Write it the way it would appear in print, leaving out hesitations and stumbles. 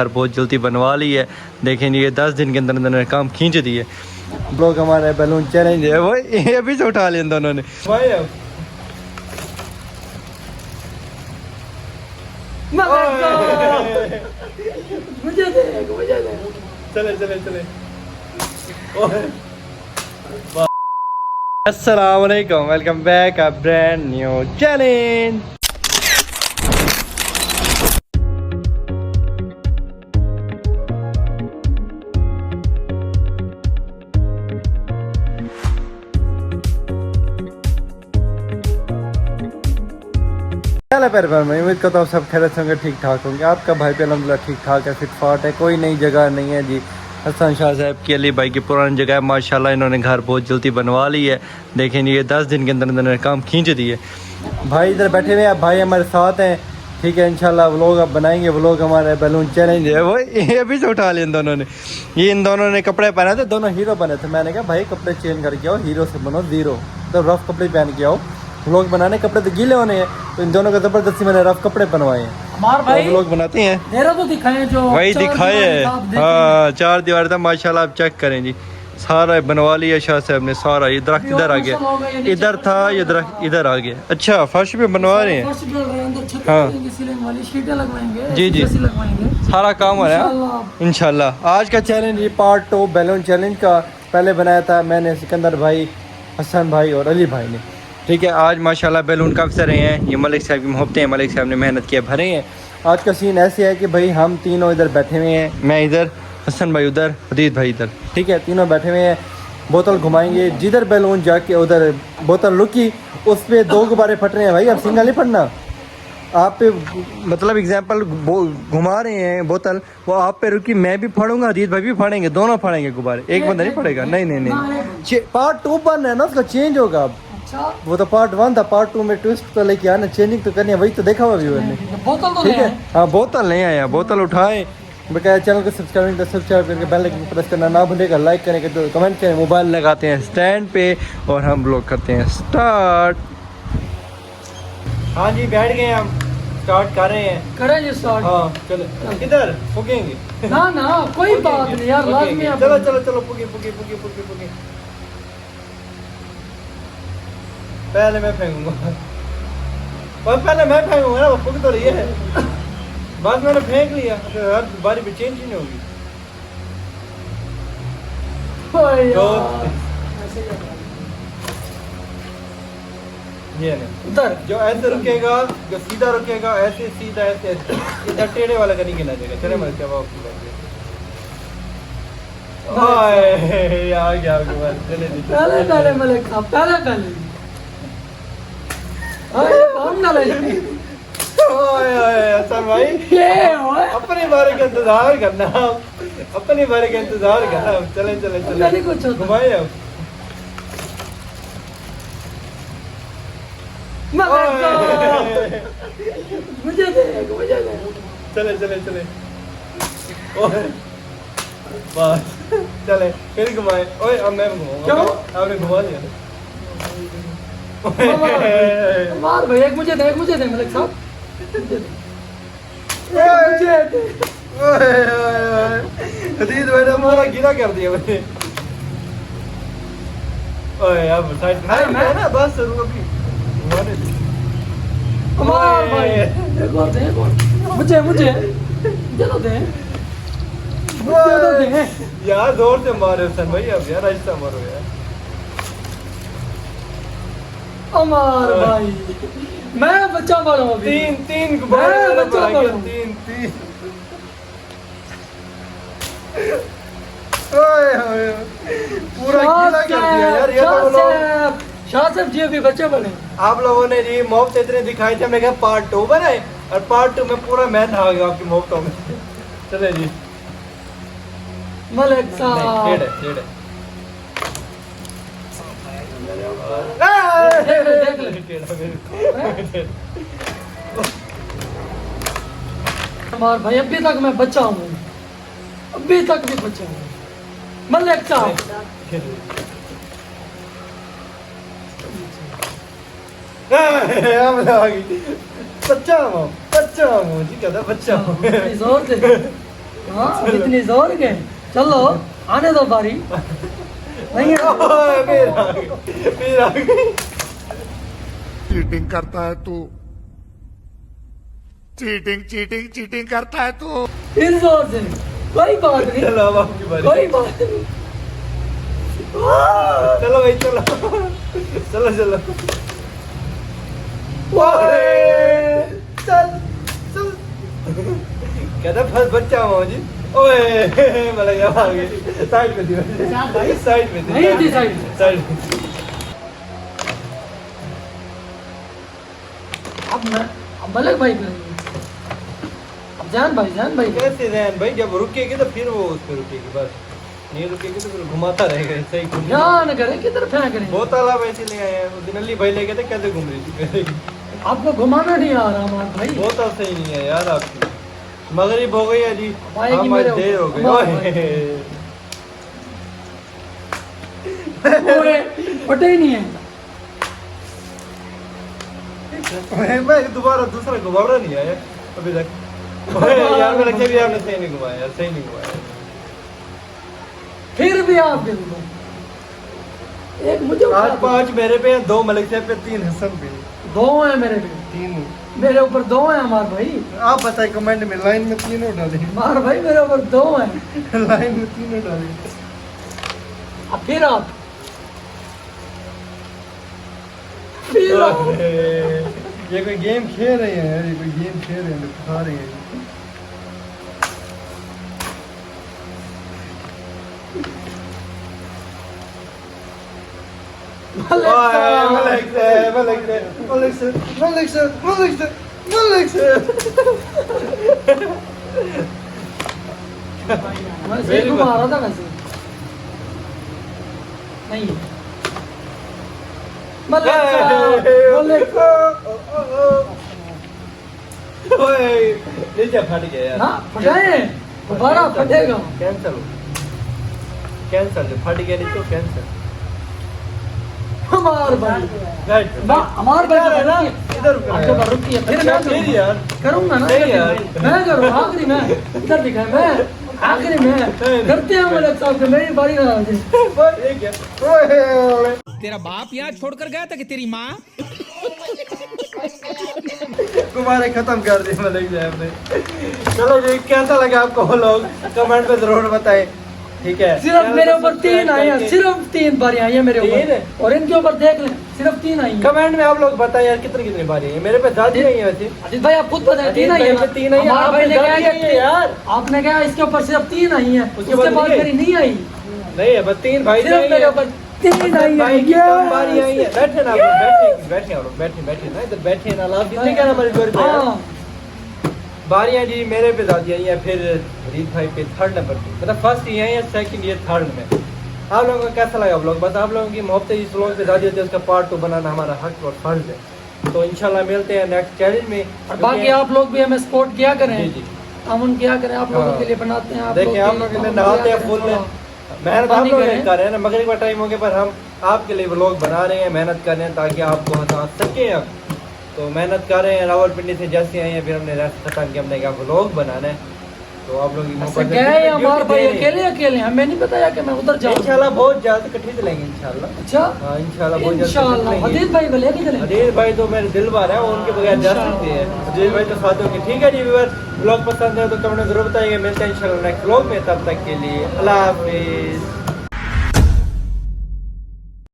यार बहुत जल्दी बनवा ली है। देखें ये 10 दिन के अंदर अंदर काम खींच दिए। ब्लॉग हमारा बैलून चैलेंज है वो ये अभी से उठा लिया दोनों ने भाई। अब मुझे दे चले चले चले। अस्सलाम वालेकुम, welcome back a brand new challenge. मैं उम्मीद करता हूँ सब खैरियत होंगे, ठीक ठाक होंगे। आपका भाई पे अल्हम्दुलिल्लाह ठीक ठाक है, फिट फाट है, कोई नई जगह नहीं है जी। हसन शाह साहब की अली भाई की पुरानी जगह है माशाल्लाह, इन्होंने घर बहुत जल्दी बनवा ली है। देखें ये 10 दिन के अंदर अंदर काम खींच दिए। भाई इधर बैठे हुए हैं, भाई हमारे साथ हैं, ठीक है। इंशाल्लाह व्लॉग अब बनाएंगे। व्लॉग हमारा बैलून चैलेंज है वो ये अभी से उठा लिया इन दोनों ने। ये इन दोनों ने कपड़े पहने थे, दोनों हीरो बने थे। मैंने कहा भाई कपड़े चेंज करके आओ, हीरो से बनो जीरो, तो रफ कपड़े पहन के आओ। व्लॉग बनाने कपड़े तो गीले होने हैं, तो इन दोनों का जबरदस्ती मैंने रफ कपड़े बनवाए हैं। हमारे भाई व्लॉग बनाते हैं, मेरा तो दिखाए जो वही दिखाए है। हाँ 4 दीवार था माशाल्लाह। आप चेक करें जी, सारा बनवा लिया शाह साहब ने सारा। ये दरख्त इधर आ गया, इधर था ये दरख्त इधर आ गया। अच्छा फर्श पे बनवा रहे हैं। हाँ जी जी सारा काम हो रहा है इंशाल्लाह। आज का चैलेंज ये पार्ट 2 बैलून चैलेंज का पहले बनाया था मैंने, सिकंदर भाई, हसन भाई और अली भाई ने, ठीक है। आज माशाल्लाह बैलून काफ़ी सारे हैं। ये मलिक साहब की मोहब्बतें हैं, मलिक साहब ने मेहनत किया भरे हैं। आज का सीन ऐसे है कि भाई हम तीनों इधर बैठे हुए हैं, मैं इधर, हसन भाई उधर, हदीद भाई इधर, ठीक है। तीनों बैठे हुए हैं, बोतल घुमाएंगे। जिधर बैलून जाके उधर बोतल रुकी, उस पर 2 गुब्बारे फट रहे हैं। भाई अब सिंगल नहीं फटना, आप पे मतलब एग्जांपल घुमा रहे हैं बोतल, वो आप पे रुकी, मैं भी फाड़ूंगा, हदीद भाई भी फाड़ेंगे, दोनों फाड़ेंगे गुब्बारे, एक बंदा नहीं फटेगा। नहीं नहीं नहीं, पार्ट 2 बन है ना, उसका चेंज होगा अब। वो तो पार्ट 1 था, पार्ट 2 में ट्विस्ट तो लेके आना, चेंजिंग तो करनी है, वही तो देखा हुआ व्यूअर ने, ठीक है। हाँ बोतल नहीं आया, बोतल उठाए। बकाया चैनल को सब्सक्राइब करके बेल आइकन प्रेस करना ना भूलेगा, लाइक करेंगे तो कमेंट करें। मोबाइल लगाते हैं स्टैंड पे और हम ब्लॉग करते हैं स्टार्ट। हाँ जी बैठ गए हम, स्टार्ट कर रहे हैं। करेंगे स्टार्ट। हाँ चलो, किधर फूकेंगे? ना ना कोई बात नहीं यार, लाजमी है। चलो चलो चलो फूके फूके फूके फूके फूके। पहले मैं फेंकूंगा, और पहले मैं फेंकूंगा ना, वो फूक तो रही है। बस मैंने फेंक लिया, हर बारी पे चेंज ही नहीं होगी। ये नहीं उधर जो ऐसे रुकेगा, जो सीधा रुकेगा ऐसे सीधा, ऐसे इधर टेढ़े वाला का नहीं गिना जाएगा। चले मैं क्या आपकी बात यार क्या चले पहले पहले मलिक साहब, पहले कौन डाले अच्छा भाई, अपनी बारी का इंतजार करना, अपनी बारी का इंतजार करना। चले चले चले घुमाए अब। मुझे दे चले चले चले बस चले फिर घुमाए। ओए अब मैं घुमाऊंगा, आपने घुमा दिया। मार भाई, एक मुझे दे मलिक साहब, हदीद भाई ने हमारा गिरा कर दिया मैंने। ओए अब साइड मैं ना बस अभी घुमाने दे। मार भाई, देखो मुझे चलो दे यार, जोर से मारे हसन भाई, अब यार ऐसा मारो यार। अमार भाई मैं बच्चा बड़ा हूँ, तीन गुब्बारे बच्चा बड़ा हूँ। तीन ओए पूरा गीला कर दिया यार। ये तो लोग शाह साहब जी अभी बच्चे बने। आप लोगों ने जी मोहब्बत इतने दिखाई थे, हमने कहा पार्ट 2 बनाए, और पार्ट 2 में पूरा मैं आ गया आपकी मोहब्बतों में। चले जी मलिक साहब हमार भाई अभी तक मैं बच्चा हूँ, अभी तक भी बच्चा हूँ। मलिक साहब बच्चा हूँ जी, कहता बच्चा हूँ। जोर से हाँ इतनी जोर के चलो आने दो बारी नहीं चीटिंग करता है तू चीटिंग चीटिंग चीटिंग करता है तू फिर जोर से कोई बात नहीं चलो अब आपकी बारी कोई बात नहीं चलो भाई चलो चलो चलो चल चल कहता फर्स्ट बच्चा हूँ जी ओए मतलब क्या आ गई साइड में दियो साइड में नहीं थी साइड साइड अब मैं अब मलक भाई करेंगे अब जान भाई कैसे रैन भाई जब रुकेगी तो फिर वो उस पे रुकेगी बस नहीं रुकेगी तो फिर घुमाता रहेगा ऐसे ही घूम ध्यान करें किधर फेंक रहे हैं बहुत तालाब ऐसे ले आए हैं वो दिन अली भाई ले गए थे कैसे घूम रही थी आपको घुमाना नहीं आ रहा हमारा भाई बहुत सही नहीं है यार आपकी मगरिब हो गई है जी आएगी हाँ मेरे देर हो गई ओए फटे ही नहीं है ओए, मैं दोबारा दूसरा घुमावड़ा नहीं आया अभी तक ओए, यार मेरा क्या भी आपने सही नहीं घुमाया यार सही नहीं घुमाया फिर भी आप दे दो एक मुझे उठा आज दो। 5 मेरे पे हैं 2 मलिक साहब पे 3 हसन पे दो हैं मेरे पे 3 मेरे ऊपर दो हैं हमार भाई आप बताए कमेंट में लाइन में 3 डालें हमार भाई मेरे ऊपर दो हैं लाइन में 3 डालें अब फिर आप फिर आप ये कोई गेम खेल रहे हैं यार ये कोई गेम खेल रहे हैं खा रहे हैं मैं सही घुमा रहा था वैसे नहीं नीचे फट गया यार ना फटाए दोबारा फटेगा कैंसर कैंसर फट गया नहीं तो कैंसर हमार भाई राइट हमार भाई तो ना रुकी है। इधर रुक आपके पास रुकी है फिर मैं फिर यार करूंगा ना नहीं यार। मैं करूँ आखिरी में इधर दिखा मैं आखिरी में करते हैं मेरे साथ मेरी बारी ना आ जाए ये क्या तेरा बाप यहाँ छोड़कर गया था कि तेरी माँ तुम्हारे खत्म कर दिया मलिक साहब ने चलो जी कैसा लगा आपको वो लोग कमेंट में जरूर बताएं ठीक है सिर्फ मेरे ऊपर 3 आए हैं सिर्फ 3 बारी आई है मेरे ऊपर और इनके ऊपर देख लें सिर्फ 3 आई है कमेंट में आप लोग बताएं यार कितनी कितनी बारी है मेरे पे ज्यादा नहीं है वैसे अजीत भाई आप खुद बताएं 3 आई है ना? 3 आई है हमारा भाई ने आपने कहा ज्यादा है यार आपने कहा इसके ऊपर सिर्फ 3 आई है उसके उसके बाद बाद नहीं मेरी नहीं आई नहीं है बस 3 भाई सिर्फ मेरे ऊपर 3 आई है भाई की कम बारी आई है बैठे ना आप लोग बैठे आप लोग बैठे ना इधर बैठे ना आप कितने क्या हमारी जोर पे यार हाँ बारियां जी मेरे पे ज्यादा आई है फिर रीत भाई पे 3rd नंबर पे मतलब फर्स्ट ये है या सेकंड ये 3rd में आप लोगों को कैसा लगा ब्लॉग बस आप लोगों की मोहब्बत इस व्लॉग पे ज्यादा होती है उसका पार्ट 2 बनाना हमारा हक और फर्ज है तो इंशाल्लाह मिलते हैं नेक्स्ट चैलेंज में और बाकी आप लोग भी हमें सपोर्ट किया करें जी जी अमन क्या करें आप लोगों हाँ। के लिए बनाते हैं आप देखिए आप लोग इन्हें नहाते हैं फुल मेहनत आप लोग कर रहे हैं ना मगरिब का टाइम हो गया पर हम आपके लिए व्लॉग बना रहे हैं मेहनत कर रहे हैं ताकि आपको हंसा सकें अब तो मेहनत कर रहे हैं रावलपिंडी से जैसे आए हैं फिर हमने रेस्ट खत्म किया हमने क्या व्लॉग बनाना है तो आप लोग ऐसे गए हमारे भाई अकेले अकेले हमें नहीं बताया कि मैं उधर जाऊँ इंशाल्लाह बहुत जल्द इकट्ठे चलेंगे इंशाल्लाह अच्छा हाँ इंशाल्लाह बहुत जल्द इंशाल्लाह हदीद भाई को लेके चलेंगे अजीत भाई तो मेरे दिल बार है वो उनके बगैर जा सकते हैं अजीत भाई तो साथ होंगे ठीक है जी व्यूअर ब्लॉग पसंद है तो कमेंट में जरूर बताइए मिलते हैं इंशाल्लाह नेक्स्ट व्लॉग में तब तक के लिए अल्लाह हाफिज